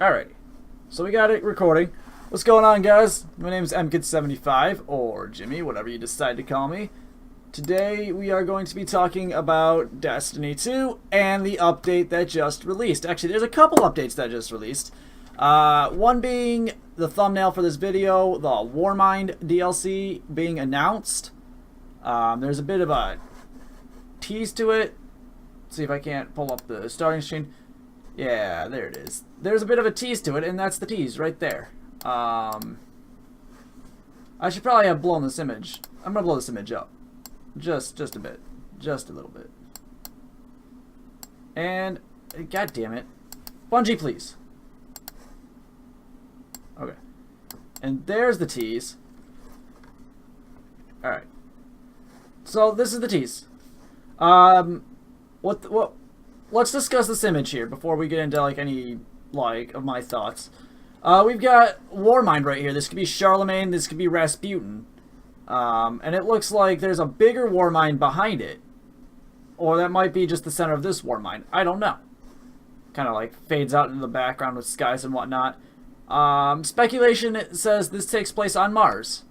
Alrighty, so we got it recording. What's going on, guys? My name is MKid75, or Jimmy, whatever you decide to call me. Today we are going to be talking about Destiny 2 and the update that just released. Actually, there's a couple updates that just released. One being the thumbnail for this video, the Warmind DLC being announced. There's a bit of a tease to it. Let's see if I can't pull up the starting screen. Yeah, there it is. There's a bit of a tease to it, and that's the tease right there. I should probably have blown this image. I'm gonna blow this image up. Just a bit. Just a little bit. And, god damn it. Bungie, please. Okay. And there's the tease. Alright. So, this is the tease. Let's discuss this image here before we get into, like, any, like, of my thoughts. We've got Warmind right here. This could be Charlemagne, this could be Rasputin. And it looks like there's a bigger Warmind behind it. Or that might be just the center of this Warmind. I don't know. Kind of, like, fades out into the background with skies and whatnot. Speculation says this takes place on Mars.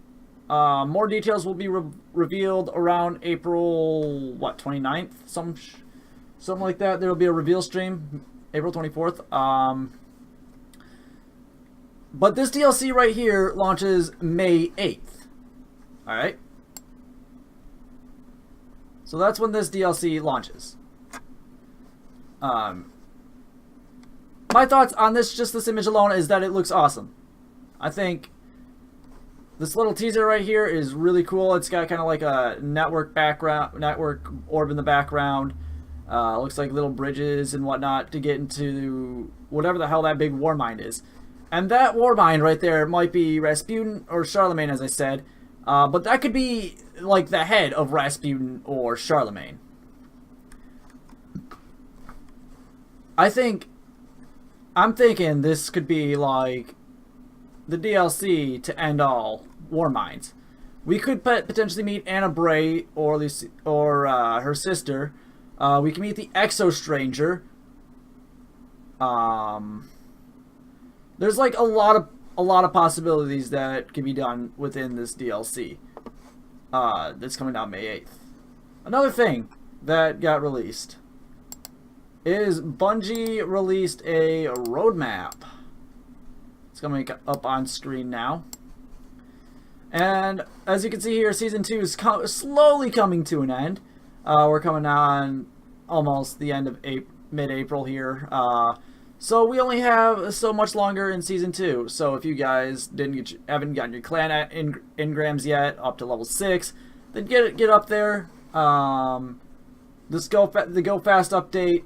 More details will be revealed around April, what, 29th? Something like that. There will be a reveal stream, April 24th. But this DLC right here launches May 8th. Alright? So that's when this DLC launches. My thoughts on this, just this image alone, is that it looks awesome. I think this little teaser right here is really cool. It's got kind of like a network orb in the background. Looks like little bridges and whatnot to get into whatever the hell that big Warmind is. And that Warmind right there might be Rasputin or Charlemagne, as I said. But that could be like the head of Rasputin or Charlemagne. I'm thinking this could be like the DLC to end all Warminds. We could potentially meet Anna Bray or her sister. We can meet the Exo Stranger. There's like a lot of possibilities that can be done within this DLC. That's coming out May 8th. Another thing that got released is Bungie released a roadmap. It's coming up on screen now. And as you can see here, Season 2 is slowly coming to an end. We're coming on almost the end of mid-April here. So we only have so much longer in Season 2. So if you guys haven't gotten your clan engrams yet, up to level 6, then get up there. This the Go Fast update,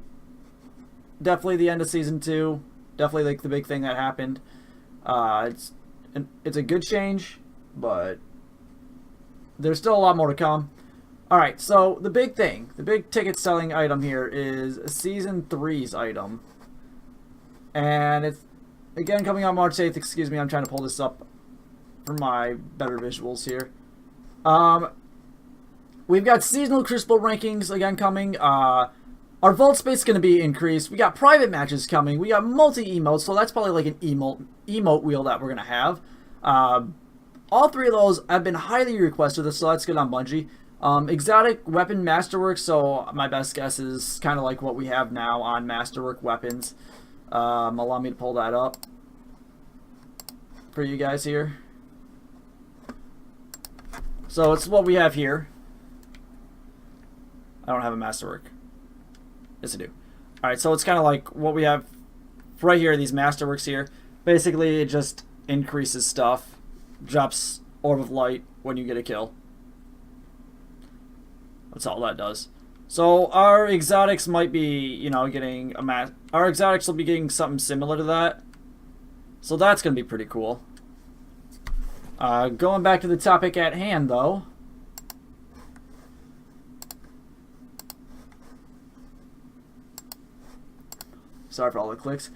definitely the end of Season 2. Definitely like the big thing that happened. It's a good change, but there's still a lot more to come. Alright, so the big thing, the big ticket selling item here is Season 3's item. And it's, again, coming out March 8th. Excuse me, I'm trying to pull this up for my better visuals here. We've got seasonal Crucible rankings, again, coming. Our vault space is going to be increased. We got private matches coming. We got multi-emotes, so that's probably like an emote wheel that we're going to have. All three of those have been highly requested, so that's good on Bungie. Exotic weapon masterwork, so my best guess is kind of like what we have now on masterwork weapons. Allow me to pull that up for you guys here. So it's what we have here. I don't have a masterwork. Yes, I do. Alright, so it's kind of like what we have right here, these masterworks here. Basically, it just increases stuff. Drops Orb of Light when you get a kill. That's all that does. So our exotics might be, you know, getting our exotics will be getting something similar to that. So that's going to be pretty cool. Going back to the topic at hand, though. Sorry for all the clicks.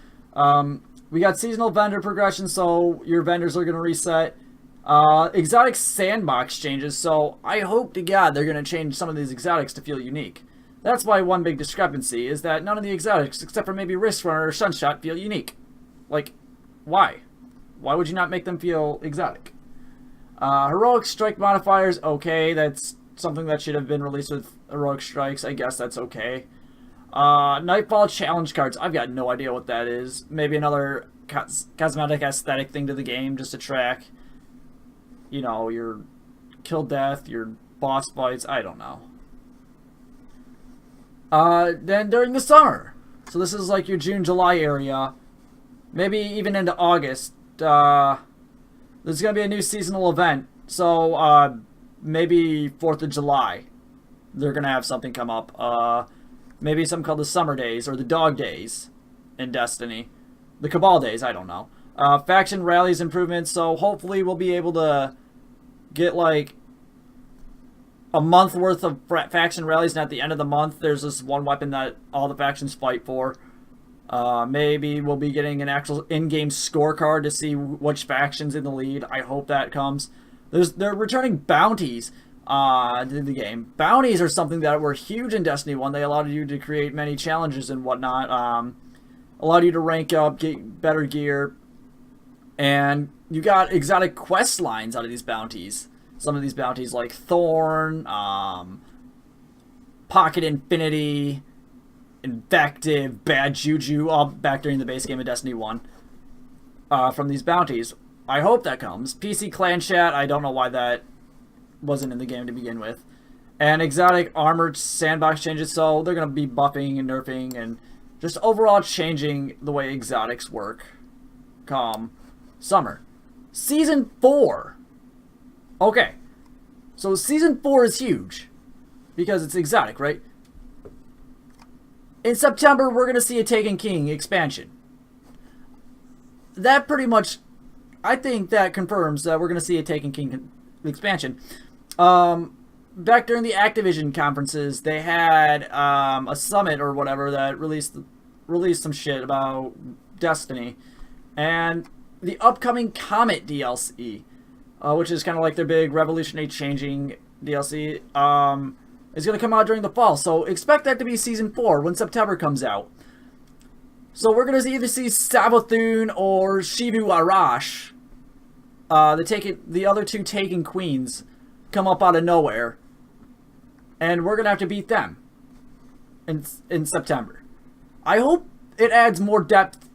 We got seasonal vendor progression, so your vendors are going to reset. Exotic sandbox changes, so I hope to God they're going to change some of these exotics to feel unique. That's why one big discrepancy is that none of the exotics, except for maybe Wristrunner or Sunshot, feel unique. Like, Why? Why would you not make them feel exotic? Heroic strike modifiers, okay, that's something that should have been released with heroic strikes. I guess that's okay. Nightfall challenge cards, I've got no idea what that is. Maybe another cosmetic aesthetic thing to the game just to track, you know, your kill death, your boss fights, I don't know. Then during the summer, so this is like your June, July area, maybe even into August, there's going to be a new seasonal event, so maybe 4th of July, they're going to have something come up, maybe something called the Summer Days, or the Dog Days in Destiny, the Cabal Days, I don't know. Faction rallies improvements, so hopefully we'll be able to get like a month worth of faction rallies, and at the end of the month there's this one weapon that all the factions fight for. Maybe we'll be getting an actual in-game scorecard to see which faction's in the lead. I hope that comes. They're returning bounties to the game. Bounties are something that were huge in Destiny 1. They allowed you to create many challenges and whatnot. Allowed you to rank up, get better gear. And you got exotic quest lines out of these bounties. Some of these bounties like Thorn, Pocket Infinity, Invective, Bad Juju, all back during the base game of Destiny 1 from these bounties. I hope that comes. PC Clan Chat, I don't know why that wasn't in the game to begin with. And exotic armored sandbox changes, so they're going to be buffing and nerfing and just overall changing the way exotics work come summer. Season 4. Okay, so Season 4 is huge because it's exotic, right? In September, we're going to see a Taken King expansion. That pretty much, I think that confirms that we're going to see a Taken King expansion. Back during the Activision conferences, they had a summit or whatever that released some shit about Destiny. And the upcoming Comet DLC, which is kind of like their big revolutionary changing DLC, is going to come out during the fall. So expect that to be Season 4 when September comes out. So we're going to either see Savathun or Shivu Arash, the other two Taken Queens, come up out of nowhere. And we're going to have to beat them in September. I hope it adds more depth.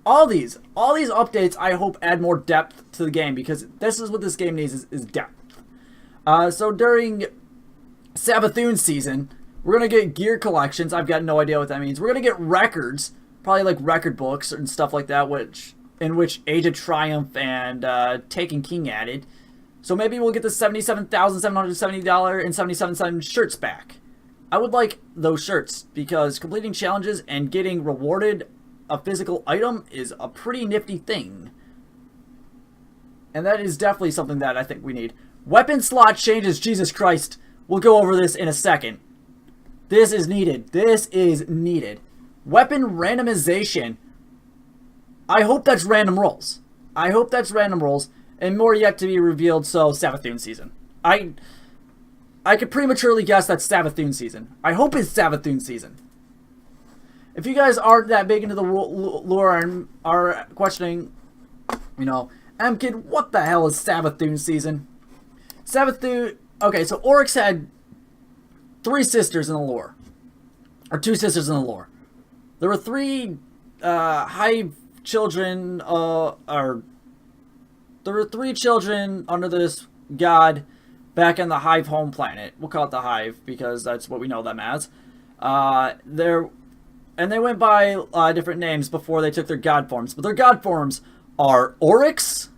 All these updates, I hope, add more depth to the game, because this is what this game needs, is depth. So during Savathun season, we're going to get gear collections. I've got no idea what that means. We're going to get records, probably like record books and stuff like that, in which Age of Triumph and Taken King added. So maybe we'll get the $77,770 and 77 shirts back. I would like those shirts, because completing challenges and getting rewarded a physical item is a pretty nifty thing. And that is definitely something that I think we need. Weapon slot changes, Jesus Christ. We'll go over this in a second. This is needed. This is needed. Weapon randomization. I hope that's random rolls. I hope that's random rolls. And more yet to be revealed, so Savathun season. I could prematurely guess that's Savathun season. I hope it's Savathun season. If you guys aren't that big into the lore and are questioning, you know, Kid, what the hell is Savathun season? Savathun, okay, so Oryx had 3 sisters in the lore. Or 2 sisters in the lore. There were 3 hive children, there were 3 children under this god back in the Hive home planet. We'll call it the Hive because that's what we know them as. And they went by different names before they took their god forms. But their god forms are Oryx,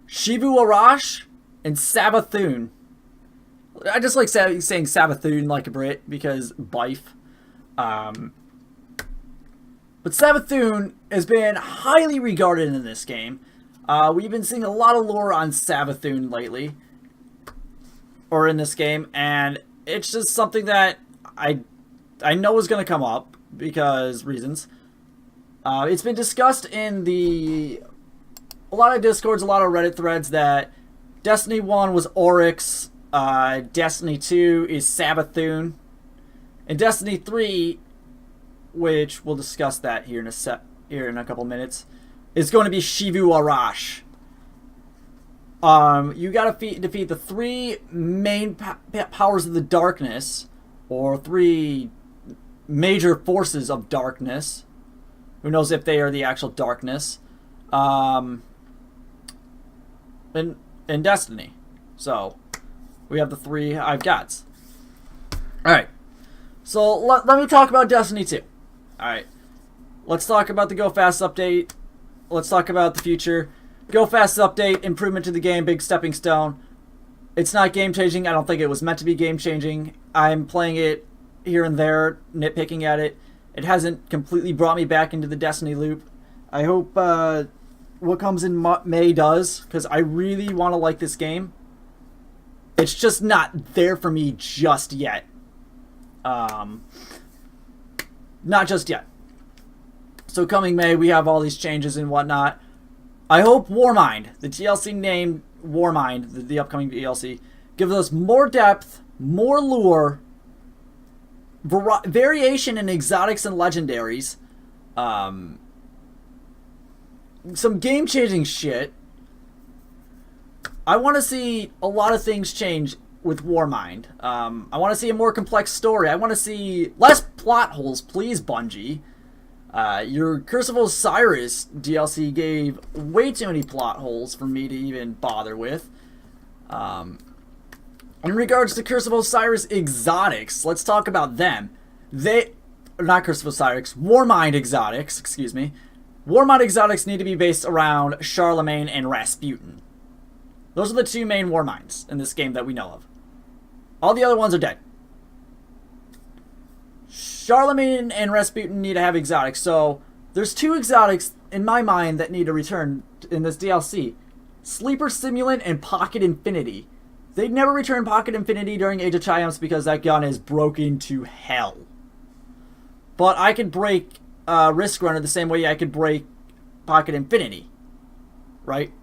Shivu Arash, and Savathun. I just like saying Savathun like a Brit because Bife. But Savathun has been highly regarded in this game. We've been seeing a lot of lore on Savathun lately, or in this game, and it's just something that I know is going to come up because reasons. It's been discussed in a lot of Discords, a lot of Reddit threads that Destiny 1 was Oryx, Destiny 2 is Savathun, and Destiny 3, which we'll discuss that here in a couple minutes, is going to be Shivu Arash. You gotta defeat the 3 main powers of the darkness, or 3 major forces of darkness. Who knows if they are the actual darkness? In Destiny. So, we have the 3 I've got. Alright. So, let me talk about Destiny 2. Alright. Let's talk about the Go Fast update. Let's talk about the future. Go Fast update, improvement to the game, big stepping stone. It's not game changing. I don't think it was meant to be game changing. I'm playing it here and there, nitpicking at it. It hasn't completely brought me back into the Destiny loop. I hope what comes in May does, because I really want to like this game. It's just not there for me just yet. Not just yet. So coming May, we have all these changes and whatnot. I hope Warmind, the DLC named Warmind, the upcoming DLC, gives us more depth, more lure, variation in exotics and legendaries, some game-changing shit. I want to see a lot of things change with Warmind. I want to see a more complex story. I want to see less plot holes, please, Bungie. Your Curse of Osiris DLC gave way too many plot holes for me to even bother with. In regards to Curse of Osiris exotics, let's talk about them. Not Curse of Osiris, Warmind exotics, excuse me. Warmind exotics need to be based around Charlemagne and Rasputin. Those are the 2 main Warminds in this game that we know of. All the other ones are dead. Charlemagne and Rasputin need to have exotics, so there's 2 exotics in my mind that need to return in this DLC. Sleeper Simulant and Pocket Infinity. They'd never return Pocket Infinity during Age of Triumphs because that gun is broken to hell. But I could break Risk Runner the same way I could break Pocket Infinity. Right?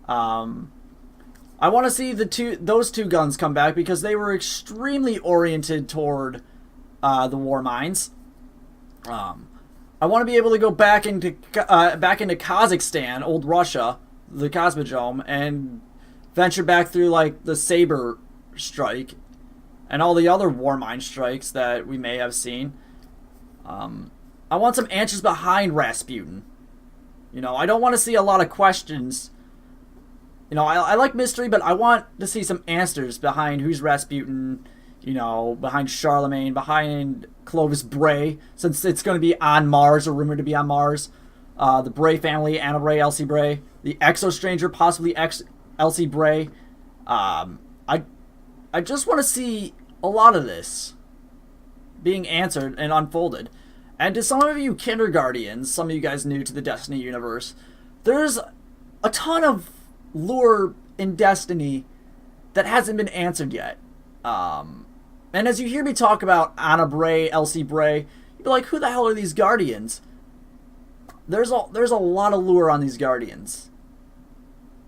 I want to see those two guns come back because they were extremely oriented toward the Warminds. I want to be able to go back into Kazakhstan, old Russia, the Cosmodrome, and venture back through like the Saber Strike and all the other Warmind strikes that we may have seen. I want some answers behind Rasputin. You know, I don't want to see a lot of questions. You know, I like mystery, but I want to see some answers behind who's Rasputin, you know, behind Charlemagne, behind Clovis Bray, since it's going to be on Mars, or rumored to be on Mars. The Bray family, Anna Bray, Elsie Bray, the Exo Stranger, possibly Elsie Bray. I just want to see a lot of this being answered and unfolded. And to some of you kindergartens, some of you guys new to the Destiny universe, there's a ton of lore in Destiny that hasn't been answered yet. And as you hear me talk about Anna Bray, Elsie Bray, you'd be like, who the hell are these Guardians? There's a lot of lore on these Guardians.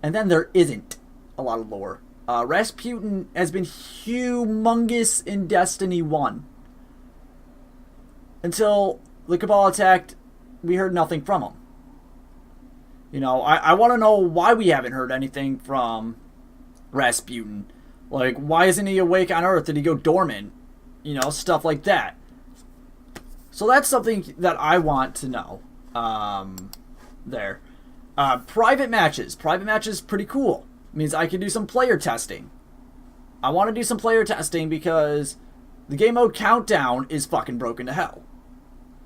And then there isn't a lot of lore. Rasputin has been humongous in Destiny 1. Until the Cabal attacked, we heard nothing from him. You know, I want to know why we haven't heard anything from Rasputin. Like, why isn't he awake on Earth? Did he go dormant? You know, stuff like that. So that's something that I want to know. There. Private matches. Private matches, pretty cool. Means I can do some player testing. I want to do some player testing because the game mode countdown is fucking broken to hell.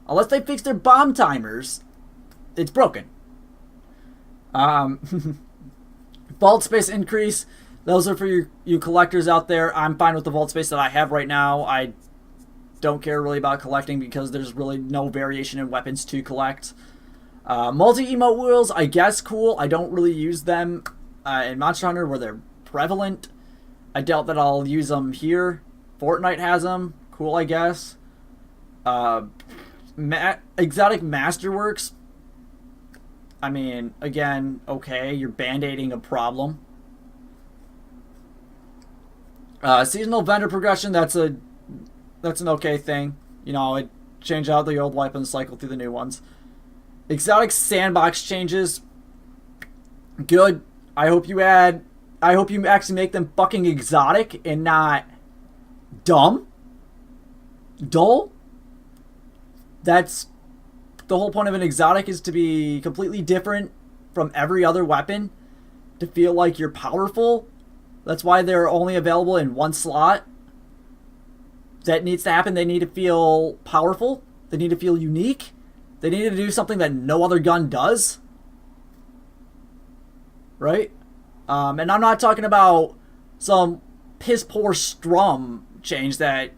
Unless they fix their bomb timers, it's broken. Vault space increase. Those are for you collectors out there. I'm fine with the vault space that I have right now. I don't care really about collecting because there's really no variation in weapons to collect. Multi-emote wheels, I guess cool. I don't really use them in Monster Hunter where they're prevalent. I doubt that I'll use them here. Fortnite has them. Cool, I guess. Exotic Masterworks. I mean, again, okay, you're band-aiding a problem. Seasonal vendor progression, that's an okay thing. You know, it change out the old weapons, cycle through the new ones. Exotic sandbox changes. Good. I hope you add. I hope you actually make them fucking exotic and not dumb. Dull. That's the whole point of an exotic, is to be completely different from every other weapon, to feel like you're powerful. That's why they're only available in one slot. That needs to happen. They need to feel powerful. They need to feel unique. They need to do something that no other gun does. Right? And I'm not talking about some piss poor strum change that,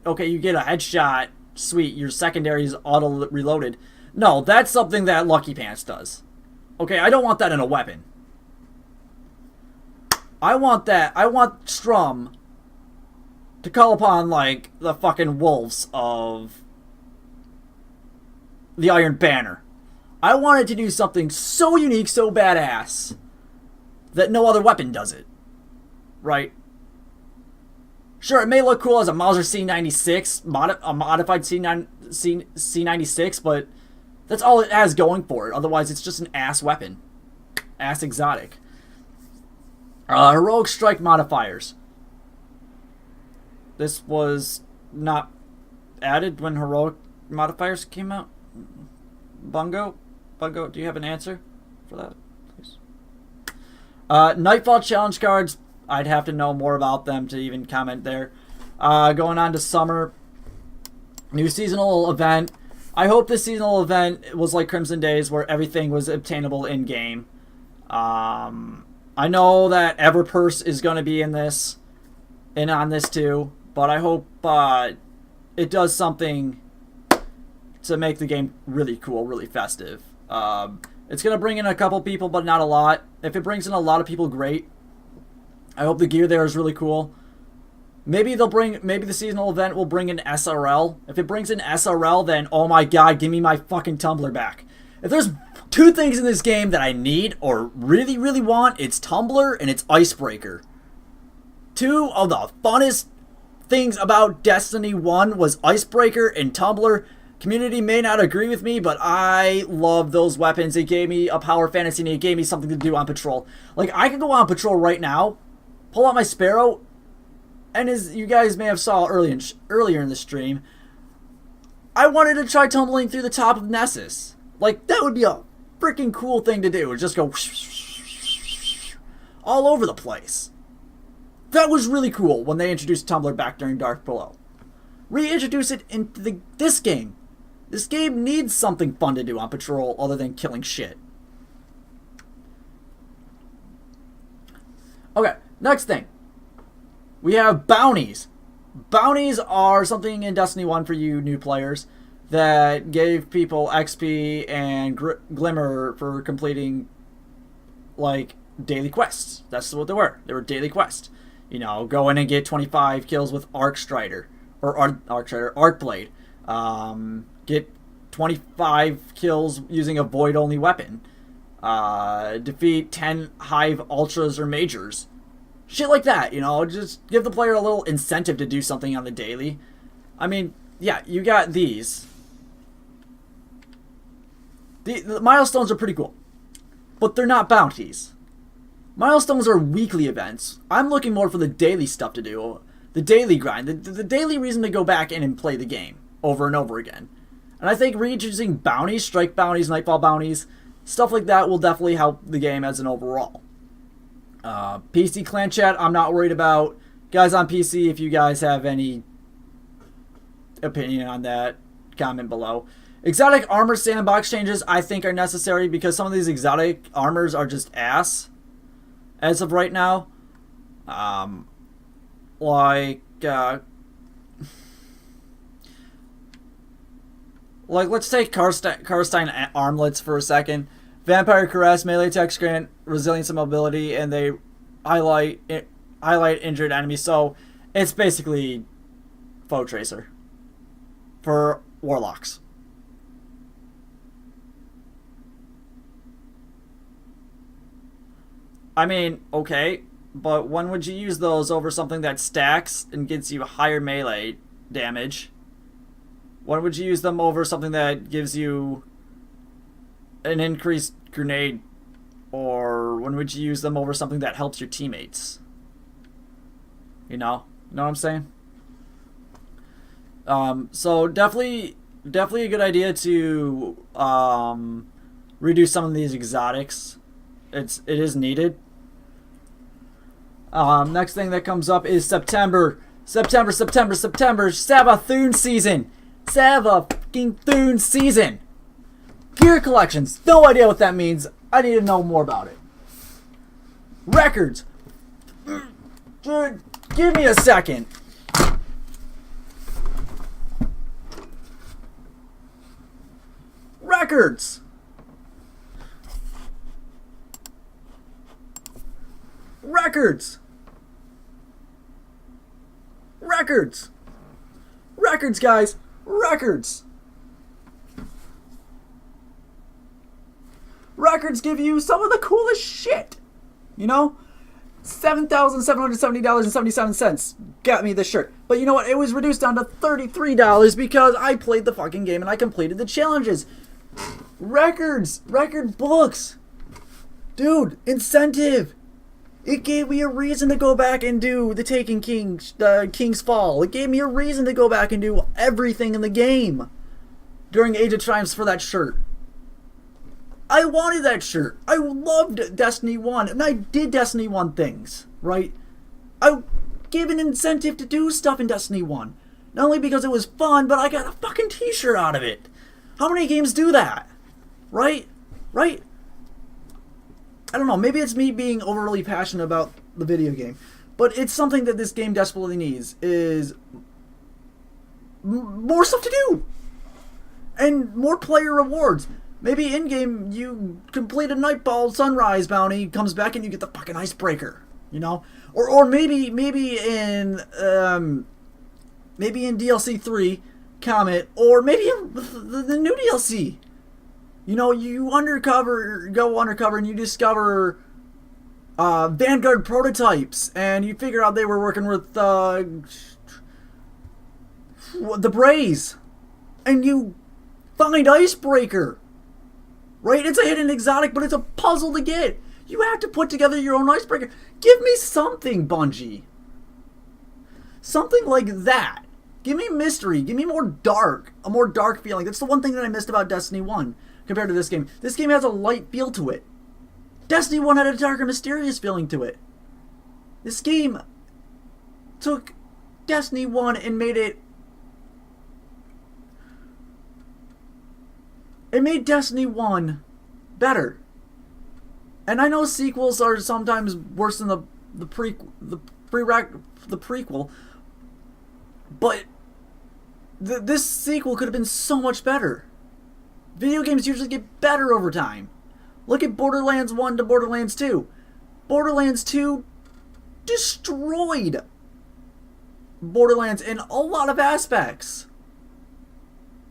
okay, you get a headshot, sweet, your secondary is auto reloaded. No, that's something that Lucky Pants does. Okay, I don't want that in a weapon. I want Strum to call upon, like, the fucking wolves of the Iron Banner. I want it to do something so unique, so badass, that no other weapon does it. Right? Sure, it may look cool as a Mauser C96, a modified C96, but that's all it has going for it. Otherwise, it's just an ass weapon. Ass exotic. Heroic Strike modifiers. This was not added when Heroic modifiers came out. Bungo, do you have an answer for that, please? Nightfall challenge cards. I'd have to know more about them to even comment there. Going on to summer. New seasonal event. I hope this seasonal event was like Crimson Days, where everything was obtainable in-game. I know that Everpurse is going to be in this, and on this too, but I hope it does something to make the game really cool, really festive. It's going to bring in a couple people, but not a lot. If it brings in a lot of people, great. I hope the gear there is really cool. Maybe the seasonal event will bring in SRL. If it brings in SRL, then oh my god, give me my fucking tumbler back. If there's two things in this game that I need or really, really want, it's Tumbler and it's Icebreaker. Two of the funnest things about Destiny 1 was Icebreaker and Tumbler. Community may not agree with me, but I love those weapons. It gave me a power fantasy and it gave me something to do on patrol. Like, I could go on patrol right now, pull out my Sparrow, and as you guys may have saw earlier in the stream, I wanted to try tumbling through the top of Nessus. Like, that would be a freaking cool thing to do. Just go all over the place. That was really cool when they introduced Tumbler back during Dark Below. Reintroduce it into this game. This game needs something fun to do on patrol other than killing shit. Okay, next thing. We have bounties. Bounties are something in Destiny 1 for you new players that gave people XP and glimmer for completing, like, daily quests. That's what they were. They were daily quests. You know, go in and get 25 kills with Arcstrider, or Arcblade. Get 25 kills using a void-only weapon. Defeat 10 Hive Ultras or Majors. Shit like that, you know, just give the player a little incentive to do something on the daily. I mean, yeah, you got these. The milestones are pretty cool, but they're not bounties. Milestones are weekly events. I'm looking more for the daily stuff to do. The daily grind. The daily reason to go back in and play the game over and over again. And I think reintroducing bounties, strike bounties, nightfall bounties, stuff like that will definitely help the game as an overall. PC clan chat, I'm not worried about. Guys on PC, if you guys have any opinion on that, comment below. Exotic armor sandbox changes I think are necessary because some of these exotic armors are just ass as of right now. Like let's take Karstein armlets for a second. Vampire Caress, melee attacks grant resilience and mobility, and they highlight injured enemies. So it's basically Foe Tracer for Warlocks. I mean, okay, but when would you use those over something that stacks and gets you higher melee damage? When would you use them over something that gives you an increased grenade, or when would you use them over something that helps your teammates? You know what I'm saying? So definitely a good idea to reduce some of these exotics. It is needed. Next thing that comes up is September. Savathun season. Savathun season. Gear collections. No idea what that means. I need to know more about it. Records. Dude, give me a second. Records. Records. Records. Records, guys. Records. Records give you some of the coolest shit. You know? $7,770.77 got me this shirt. But you know what? It was reduced down to $33 because I played the fucking game and I completed the challenges. Records. Record books. Dude, incentive. It gave me a reason to go back and do the Taken King, King's Fall. It gave me a reason to go back and do everything in the game during Age of Triumphs for that shirt. I wanted that shirt. I loved Destiny 1, and I did Destiny 1 things, right? I gave an incentive to do stuff in Destiny 1. Not only because it was fun, but I got a fucking t-shirt out of it. How many games do that? Right? Right? I don't know, maybe it's me being overly passionate about the video game, but it's something that this game desperately needs, is more stuff to do, and more player rewards. Maybe in-game you complete a Nightball Sunrise bounty, comes back and you get the fucking icebreaker, you know? Or maybe in DLC 3, Comet, or maybe in the new DLC. You know, you go undercover and you discover Vanguard prototypes, and you figure out they were working with the Braze, and you find Icebreaker. Right? It's a hidden exotic, but it's a puzzle to get. You have to put together your own Icebreaker. Give me something, Bungie. Something like that. Give me mystery. Give me a more dark feeling. That's the one thing that I missed about Destiny 1 compared to this game. This game has a light feel to it. Destiny 1 had a darker, mysterious feeling to it. This game took Destiny 1 and made it... It made Destiny 1 better. And I know sequels are sometimes worse than the prequel, but this sequel could have been so much better. Video games usually get better over time. Look at Borderlands 1 to Borderlands 2. Borderlands 2 destroyed Borderlands in a lot of aspects.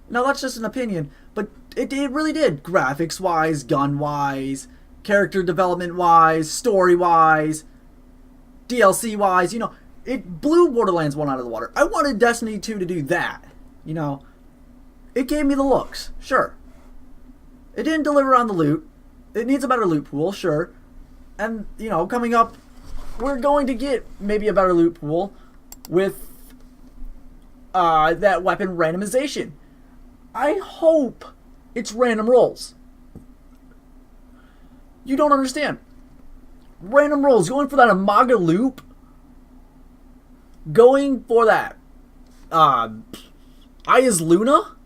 Now that's just an opinion, but it really did. Graphics-wise, gun-wise, character development-wise, story-wise, DLC-wise, you know, it blew Borderlands 1 out of the water. I wanted Destiny 2 to do that, you know. It gave me the looks, sure. It didn't deliver on the loot. It needs a better loot pool, sure. And, you know, coming up, we're going to get maybe a better loot pool with that weapon randomization. I hope it's random rolls. You don't understand. Random rolls, going for that Amaga loop, going for that Aya's Luna,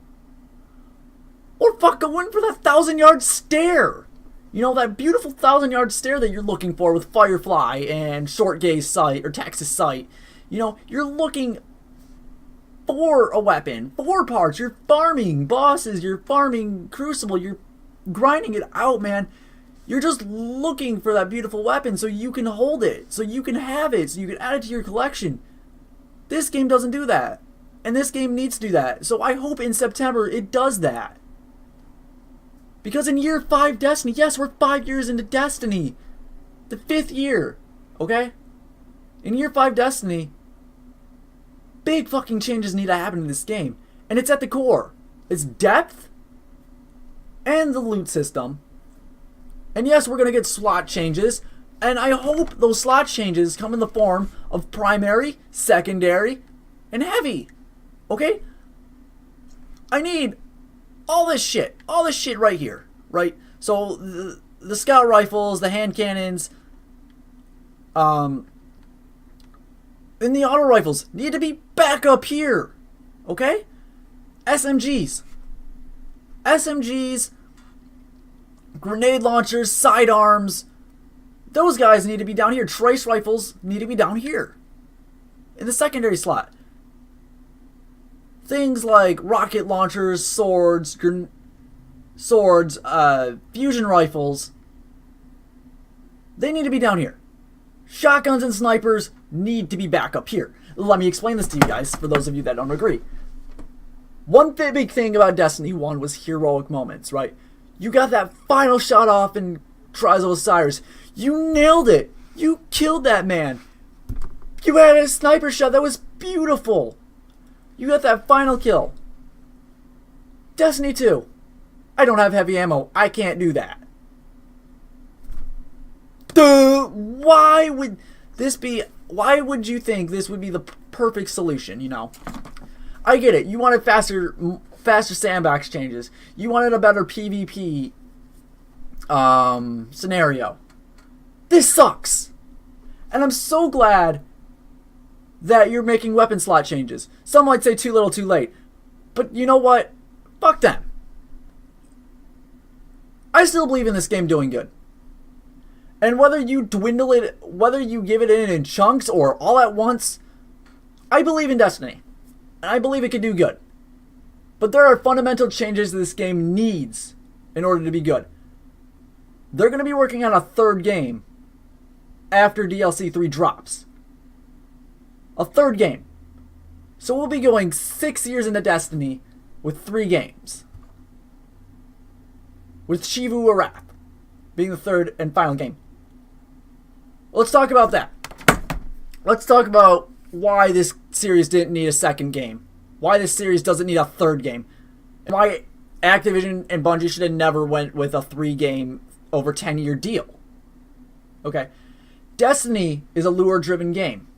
or fuck, going for that 1,000-yard stare. You know, that beautiful 1,000-yard stare that you're looking for with Firefly and Short Gaze Sight or Texas Sight. You know, you're looking for a weapon, for parts. You're farming bosses, you're farming Crucible, you're grinding it out, man. You're just looking for that beautiful weapon so you can hold it, so you can have it, so you can add it to your collection. This game doesn't do that. And this game needs to do that. So I hope in September it does that. Because in year 5 Destiny, yes, we're 5 years into Destiny. The 5th year, okay? In year 5 Destiny, big fucking changes need to happen in this game. And it's at the core. It's depth, and the loot system. And yes, we're going to get slot changes, and I hope those slot changes come in the form of primary, secondary, and heavy. Okay? I need all this shit right here, right? So the scout rifles, the hand cannons, and the auto rifles need to be back up here. Okay? SMGs, grenade launchers, sidearms, those guys need to be down here. Trace rifles need to be down here in the secondary slot. Things like rocket launchers, swords, fusion rifles, they need to be down here. Shotguns and snipers need to be back up here. Let me explain this to you guys, for those of you that don't agree. One big thing about Destiny 1 was heroic moments, right? You got that final shot off in Trials of Osiris. You nailed it. You killed that man. You had a sniper shot that was beautiful. You got that final kill. Destiny 2. I don't have heavy ammo. I can't do that. Why would you think this would be the perfect solution, you know? I get it. You wanted faster sandbox changes. You wanted a better PvP scenario. This sucks. And I'm so glad that you're making weapon slot changes. Some might say too little too late. But you know what? Fuck them. I still believe in this game doing good. And whether you dwindle it, whether you give it in chunks or all at once, I believe in Destiny. And I believe it can do good. But there are fundamental changes this game needs in order to be good. They're going to be working on a third game after DLC 3 drops. A third game. So we'll be going 6 years into Destiny with 3 games. With Shivu Arath being the third and final game. Let's talk about that. Let's talk about why this series didn't need a second game. Why this series doesn't need a third game. And why Activision and Bungie should have never went with a 3-game over 10-year deal. Okay. Destiny is a lure-driven game.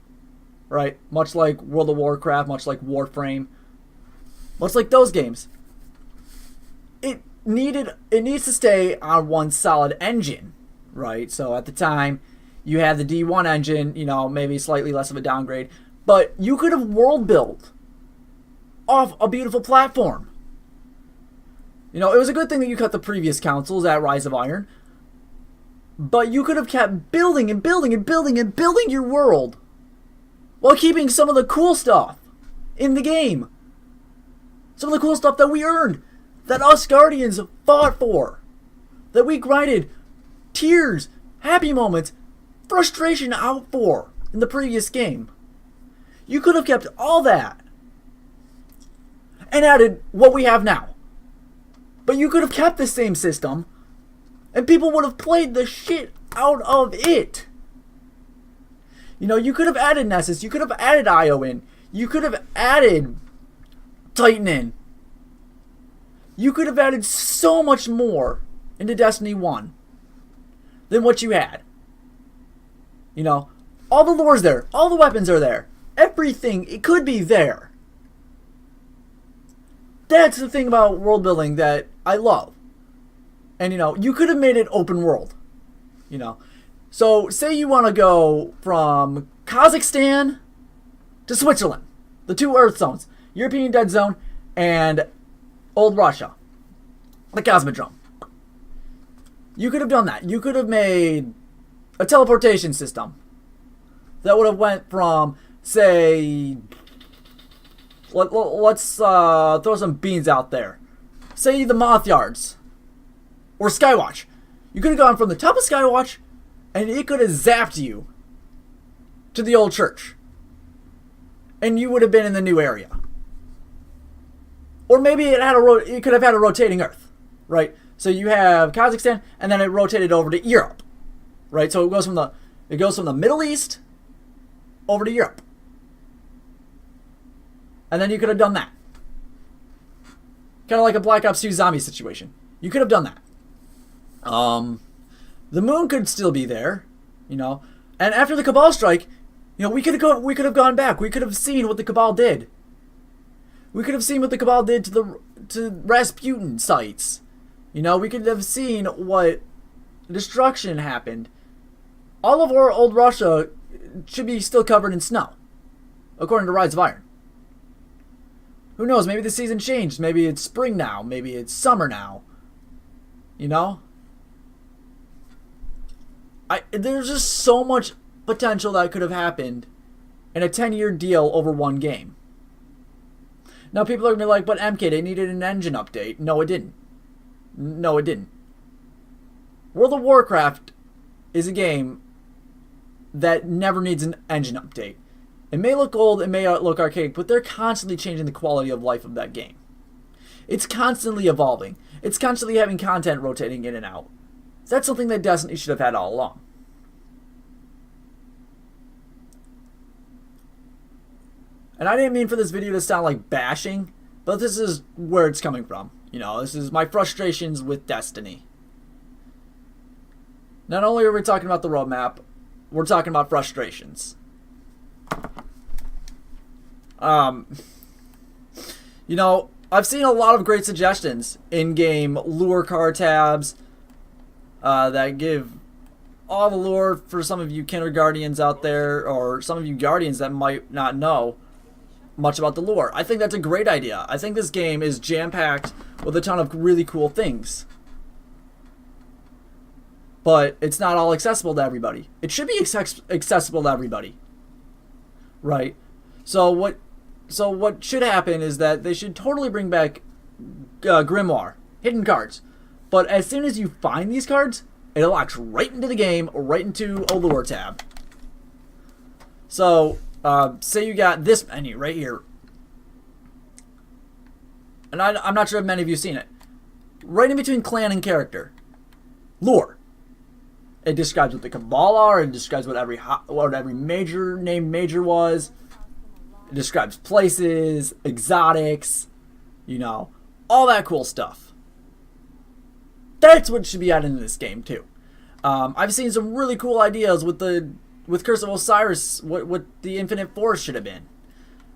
Right? Much like World of Warcraft, much like Warframe. Much like those games. It needs to stay on one solid engine. Right? So at the time, you had the D1 engine, you know, maybe slightly less of a downgrade. But you could have world built off a beautiful platform. You know, it was a good thing that you cut the previous consoles at Rise of Iron. But you could have kept building and building and building and building your world while keeping some of the cool stuff in the game. Some of the cool stuff that we earned, that us Guardians fought for, that we grinded tears, happy moments, frustration out for in the previous game. You could have kept all that and added what we have now. But you could have kept the same system and people would have played the shit out of it. You know, you could have added Nessus, you could have added IO in, you could have added Titan in. You could have added so much more into Destiny 1 than what you had. You know, all the lore's there, all the weapons are there, everything, it could be there. That's the thing about world building that I love. And you know, you could have made it open world. You know, so say you want to go from Kazakhstan to Switzerland, the 2 Earth zones, European Dead Zone and Old Russia, the Cosmodrome. You could have done that. You could have made a teleportation system that would have went from, say, let's throw some beans out there. Say the Moth Yards or Skywatch. You could have gone from the top of Skywatch and it could have zapped you to the old church. And you would have been in the new area. Or maybe it could have had a rotating Earth, right? So you have Kazakhstan and then it rotated over to Europe. Right? So it goes from the Middle East over to Europe. And then you could have done that. Kind of like a Black Ops 2 zombie situation. You could have done that. The moon could still be there, you know. And after the Cabal strike, you know, we could have gone back. We could have seen what the Cabal did. We could have seen what the Cabal did to Rasputin sites. You know, we could have seen what destruction happened. All of our old Russia should be still covered in snow, according to Rise of Iron. Who knows? Maybe the season changed. Maybe it's spring now. Maybe it's summer now. You know? There's just so much potential that could have happened in a 10-year deal over one game. Now people are going to be like, but MK, they needed an engine update. No, it didn't. No, it didn't. World of Warcraft is a game that never needs an engine update. It may look old, it may look archaic, but they're constantly changing the quality of life of that game. It's constantly evolving. It's constantly having content rotating in and out. That's something that Destiny should have had all along. And I didn't mean for this video to sound like bashing, but this is where it's coming from. You know, this is my frustrations with Destiny. Not only are we talking about the roadmap, we're talking about frustrations. You know, I've seen a lot of great suggestions in-game lure card tabs that give all the lore for some of you Kinderguardians out there, or some of you Guardians that might not know much about the lore. I think that's a great idea. I think this game is jam-packed with a ton of really cool things. But it's not all accessible to everybody. It should be accessible to everybody. Right? So what should happen is that they should totally bring back Grimoire, hidden cards. But as soon as you find these cards, it locks right into the game, or right into a lure tab. So, say you got this menu right here. And I'm not sure if many of you have seen it. Right in between clan and character. Lore. It describes what the Cabal are. It describes what every major named major was. It describes places, exotics, you know, all that cool stuff. That's what should be added in this game too. I've seen some really cool ideas with Curse of Osiris. What the Infinite Force should have been.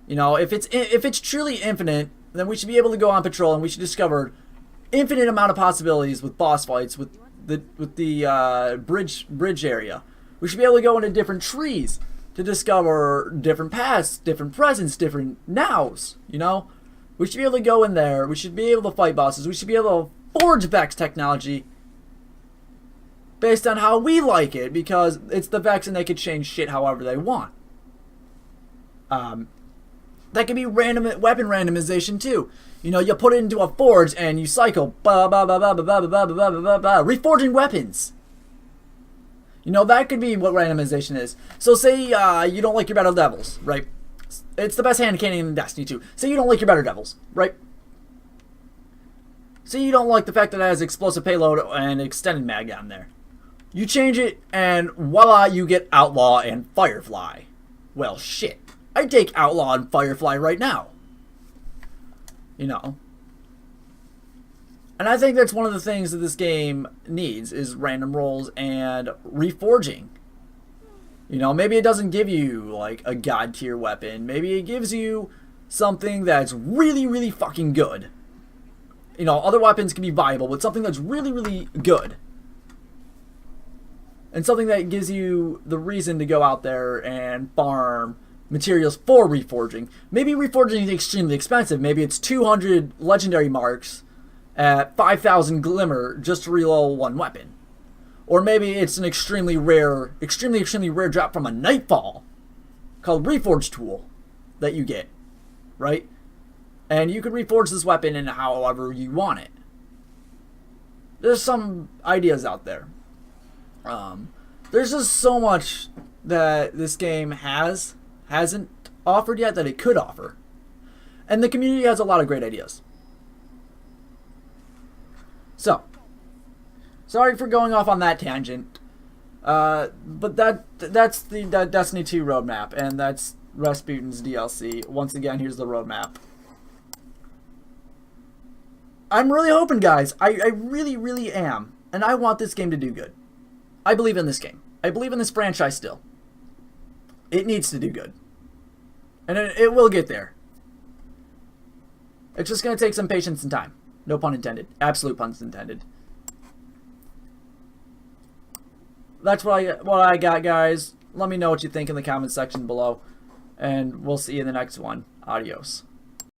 You know, if it's truly infinite, then we should be able to go on patrol and we should discover infinite amount of possibilities with boss fights with the bridge area. We should be able to go into different trees to discover different paths, different presents, different nows, you know? We should be able to go in there. We should be able to fight bosses. We should be able to forge Vex technology based on how we like it, because it's the Vex and they can change shit however they want. That can be random weapon randomization too. You know, you put it into a forge and you cycle reforging weapons. You know, that could be what randomization is. So say you don't like your Battle Devils, right? It's the best hand cannon in Destiny 2. Say you don't like your Battle Devils, right? Say you don't like the fact that it has explosive payload and extended mag on there. You change it and voila, you get Outlaw and Firefly. Well, shit. I'd take Outlaw and Firefly right now. You know. And I think that's one of the things that this game needs, is random rolls and reforging. You know, maybe it doesn't give you, like, a god tier weapon. Maybe it gives you something that's really, really fucking good. You know, other weapons can be viable, but something that's really, really good. And something that gives you the reason to go out there and farm materials for reforging. Maybe reforging is extremely expensive. Maybe it's 200 legendary marks at 5,000 glimmer just to reload one weapon. Or maybe it's an extremely rare drop from a Nightfall called Reforge Tool that you get, right? And you can reforge this weapon in however you want it. There's some ideas out there. There's just so much that this game hasn't offered yet that it could offer. And the community has a lot of great ideas. So, sorry for going off on that tangent. But that's the Destiny 2 roadmap, and that's Rasputin's DLC. Once again, here's the roadmap. I'm really hoping, guys. I really, really am. And I want this game to do good. I believe in this game. I believe in this franchise still. It needs to do good. And it will get there. It's just going to take some patience and time. No pun intended. Absolute puns intended. That's what I got, guys. Let me know what you think in the comments section below. And we'll see you in the next one. Adios.